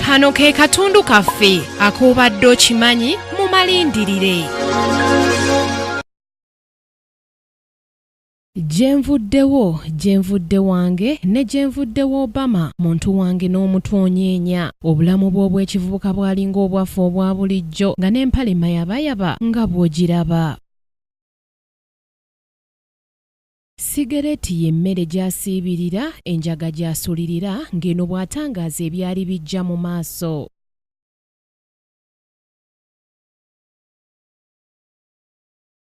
Kano ke katundu kaffe ak'obadde okimanyi mu malindirire. Gyenvuddewo, gyenvudde wange ne gyenvuddewo Obama, muntu wange n'omutwonyeenya. Obulamu bw'obwekivubuka bwalinga obwaffe obwa bulijjo nga n'empale mayabayaba nga bw'ogiraba. Sigareeti y'emmere gy'asiibirira, enjaga gy'asulirira ng'eno bw'atangaaza ebyali bijja mu maaso.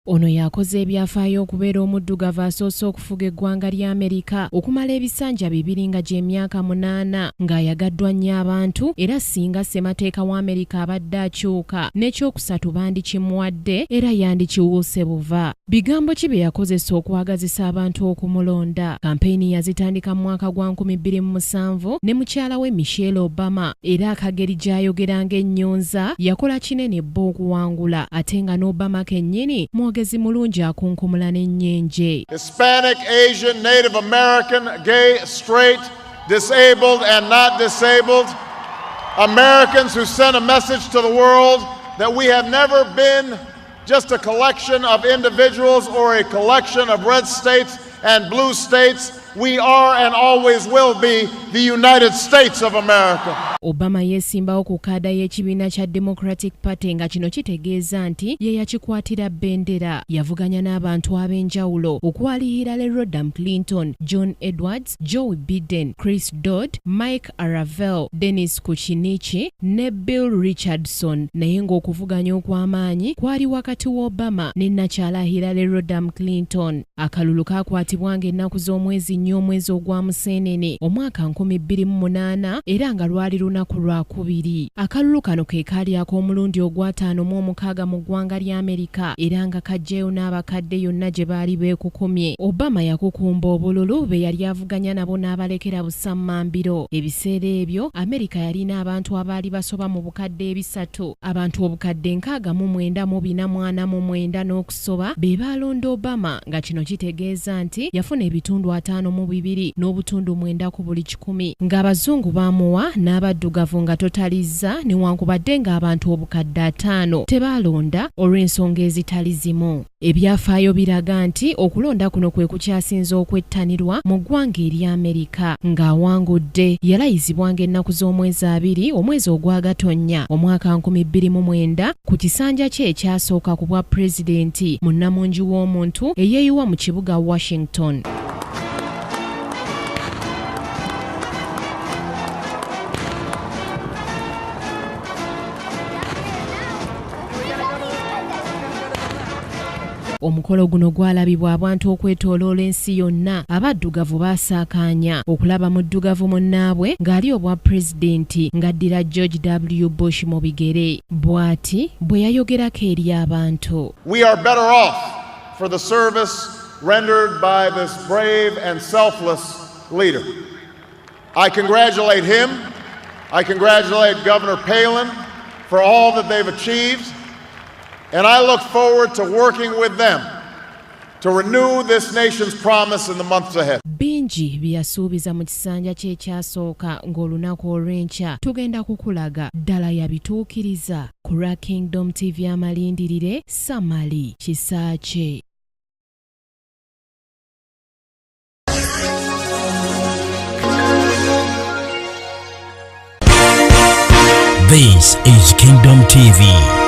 Ono yakoze ebyafaayo okubeera omuddugavu asoose okufuga eggwanga lya Amerika okumala ebisanja bibiri nga gy'emyaka 8 ng'ayagaddwa nnyo abantu era singa ssemateeka wa Amerika abadde akyuka n'ekyokusatu bandikimuwadde era yandikiwuuse buva. Bigambo ki bye yakozesa okwagazisa abantu okumulonda? Kampeyini yazitandika mu mwaka gwa 2007 ne mukyala we Michelle Obama era akageri gy'ayogeranga ennyonza yakola kinene bbo okuwangula ate nga n'Obama kennyini mwogezi mulungi akunkumula n'ennyenje. Hispanic, Asian, Native American, gay, straight, disabled and not disabled, Americans who sent a message to the world that we have never been just a collection of individuals or a collection of red states and blue states. We are and always will be the United States of America. Obama yeesimbawo ku kaada y'ekibiina kya Democratic Party nga kino kitegeeza nti ye yakikwatira bendera. Yavuganya n'abantu ab'enjawulo okwalihira Rodham Clinton, John Edwards, Joe Biden, Chris Dodd, Mike Aravel, Dennis Kucinich ne Bill Richardson. Naye ng'okuvuganya okw'amaanyi kwali wakati wa Obama ne nnakyalahira Rodham Clinton. Akalulu kaakwatibwanga ennaku z'omwezi nnyo omwezi ogwa Museenene omwaka 2008 era nga lwali lunaku lwakubiri. Akalulu kano ke kaali ak'omulundi ogw'ataano mu omukaaga mu ggwanga lya Amerika era nga kajjeyo n'abakadde yonna gye baali beekukumye. Obama yakukumba obululu be yali avuganya nabo n'abalekera busa mmambiro. Ebiseera ebyo Amerika yalina abantu abaali basoba mu bukadde 3, abantu obukadde 649 n'okusoba be baalonda Obama nga kino kitegeeza nti yafuna ebitundu 52 n'obutundu 9 ku buli 100 ng'abazungu baamuwa n'abaddugavu nga totalizza newankubadde ng'abantu obukadde 5 tebaalonda olw'ensonga ezitali zimu. Ebyafaayo biraga nti okulonda kuno kwe kukyasinze okwettanirwa mu ggwanga erya Amerika ng'awangudde. Yalayizibwanga ennaku z'omwezi 2 omwezi ogwa Gatonnya omwaka 2009 ku kisanja kye ekyasooka ku bwa pulezidenti mu nnamungi w'omuntu eyeeyiwa mu kibuga Washington. Omukolo guno gwalabibwa abantu okwetooloola ensi yonna. Abaddugavu baasaakaanya okulaba muddugavu munnaabwe ng'ali obwa pulezidenti ng'addira George W. Bush mu bigere. Bw'ati bwe yayogerako eri abantu. We are better off for the service rendered by this brave and selfless leader. I congratulate him. I congratulate Governor Palin for all that they've achieved. And I look forward to working with them to renew this nation's promise in the months ahead. Bingi byasuubiza mu kisanja kye ekyasooka ng'olunaku olw'enkya tugenda kukulaga ddala yabituukiriza. Ku Kingdom TV amalindirire, Samali Kisaache. This is Kingdom TV.